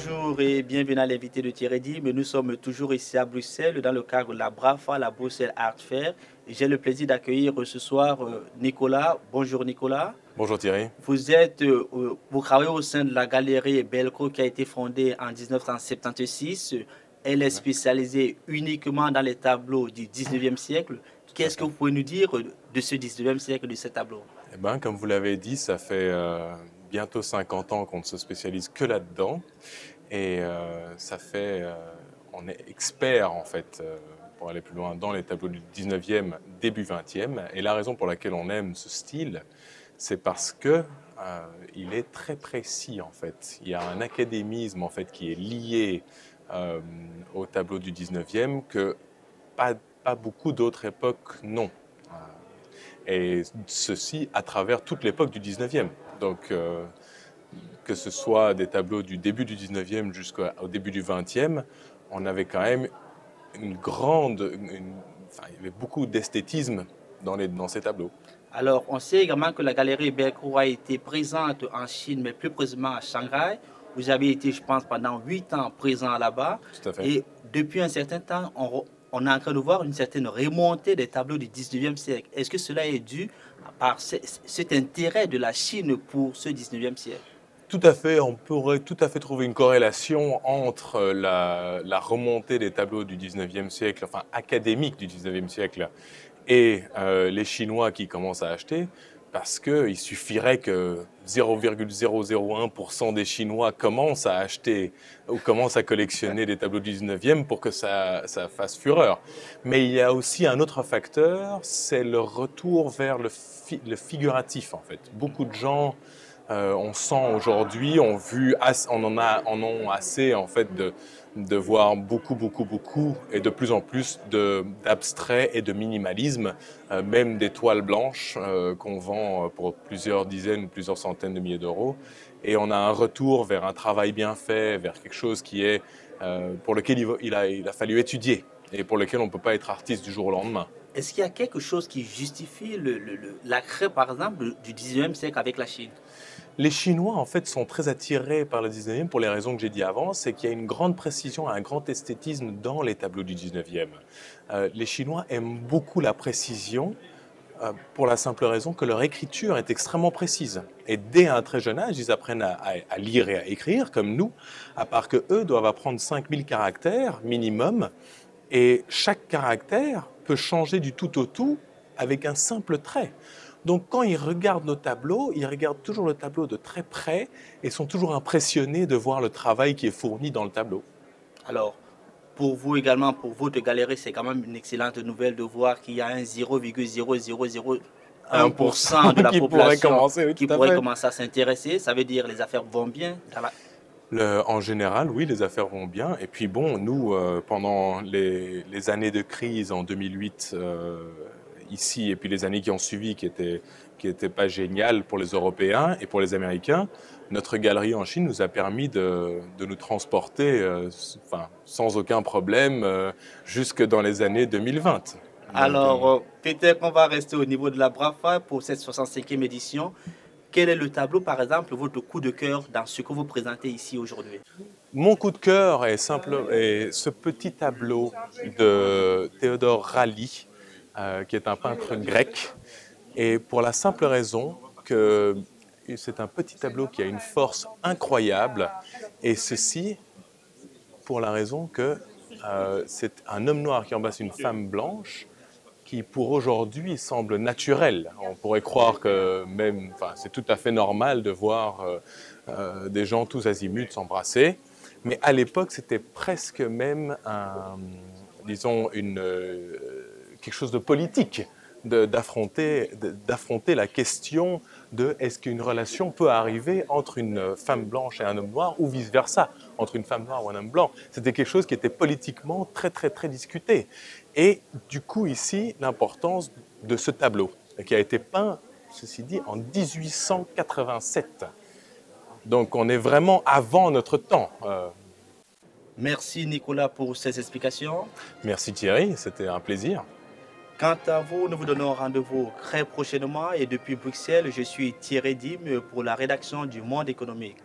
Bonjour et bienvenue à l'invité de Thierry Dim. Nous sommes toujours ici à Bruxelles dans le cadre de la BRAFA, la Bruxelles Art Fair. J'ai le plaisir d'accueillir ce soir Nicolas. Bonjour Nicolas. Bonjour Thierry. Vous travaillez au sein de la galerie Belco qui a été fondée en 1976. Elle est Tout spécialisée uniquement dans les tableaux du 19e siècle. à Qu'est-ce que fait. vous pouvez nous dire de ce 19e siècle, de ces tableaux? Eh ben, comme vous l'avez dit, ça fait bientôt 50 ans qu'on ne se spécialise que là-dedans. Et on est expert en fait, pour aller plus loin, dans les tableaux du 19e, début 20e. Et la raison pour laquelle on aime ce style, c'est parce que il est très précis en fait. Il y a un académisme en fait qui est lié au tableau du 19e que pas beaucoup d'autres époques n'ont. Et ceci à travers toute l'époque du 19e. Donc, que ce soit des tableaux du début du 19e jusqu'au début du 20e, on avait quand même enfin, il y avait beaucoup d'esthétisme dans ces tableaux. Alors, on sait également que la galerie Belcourt a été présente en Chine, mais plus précisément à Shanghai. Vous avez été, je pense, pendant 8 ans présent là-bas. Tout à fait. Et depuis un certain temps, on est en train de voir une certaine remontée des tableaux du 19e siècle. Est-ce que cela est dû par cet intérêt de la Chine pour ce 19e siècle? Tout à fait, on pourrait tout à fait trouver une corrélation entre la remontée des tableaux du 19e siècle, enfin académiques du 19e siècle, et les Chinois qui commencent à acheter, parce qu'il suffirait que 0,001% des Chinois commencent à acheter ou commencent à collectionner des tableaux du 19e pour que ça fasse fureur. Mais il y a aussi un autre facteur, c'est le retour vers le figuratif en fait. Beaucoup de gens on sent aujourd'hui, en ont assez en fait de voir beaucoup et de plus en plus d'abstrait et de minimalisme, même des toiles blanches qu'on vend pour plusieurs dizaines, plusieurs centaines de milliers d'euros. Et on a un retour vers un travail bien fait, vers quelque chose qui est pour lequel il a fallu étudier et pour lequel on ne peut pas être artiste du jour au lendemain. Est-ce qu'il y a quelque chose qui justifie l'accès, par exemple, du 19e siècle avec la Chine? Les Chinois, en fait, sont très attirés par le 19e pour les raisons que j'ai dit avant, c'est qu'il y a une grande précision, un grand esthétisme dans les tableaux du 19e. Les Chinois aiment beaucoup la précision pour la simple raison que leur écriture est extrêmement précise. Et dès un très jeune âge, ils apprennent à lire et à écrire, comme nous, à part qu'eux doivent apprendre 5000 caractères minimum, et chaque caractère peut changer du tout au tout avec un simple trait. Donc quand ils regardent nos tableaux, ils regardent toujours le tableau de très près et sont toujours impressionnés de voir le travail qui est fourni dans le tableau. Alors, pour vous également, pour votre galerie, c'est quand même une excellente nouvelle de voir qu'il y a un 0,0001% de 1% la qui pourrait population commencer, oui, qui tout à pourrait fait. commencer à s'intéresser. Ça veut dire les affaires vont bien. En général, oui, les affaires vont bien. Et puis bon, nous, pendant les années de crise en 2008, ici, et puis les années qui ont suivi, qui étaient pas géniales pour les Européens et pour les Américains, notre galerie en Chine nous a permis de nous transporter enfin, sans aucun problème jusque dans les années 2020. Donc, Alors, peut-être qu'on va rester au niveau de la BRAFA pour cette 65e édition. Quel est le tableau, par exemple, votre coup de cœur dans ce que vous présentez ici aujourd'hui? mon coup de cœur est simple, est ce petit tableau de Théodore Rally, qui est un peintre grec, et pour la simple raison que c'est un petit tableau qui a une force incroyable, et ceci pour la raison que c'est un homme noir qui embrasse une femme blanche, qui pour aujourd'hui semble naturel. On pourrait croire que même, enfin, c'est tout à fait normal de voir des gens tous azimuts s'embrasser, mais à l'époque c'était presque même disons quelque chose de politique d'affronter la question de est-ce qu'une relation peut arriver entre une femme blanche et un homme noir ou vice-versa, entre une femme noire ou un homme blanc. C'était quelque chose qui était politiquement très discuté. Et du coup ici, l'importance de ce tableau, qui a été peint, ceci dit, en 1887. Donc on est vraiment avant notre temps. Merci Nicolas pour ces explications. Merci Thierry, c'était un plaisir. Quant à vous, nous vous donnons rendez-vous très prochainement et depuis Bruxelles, je suis Thierry Dim pour la rédaction du Monde économique.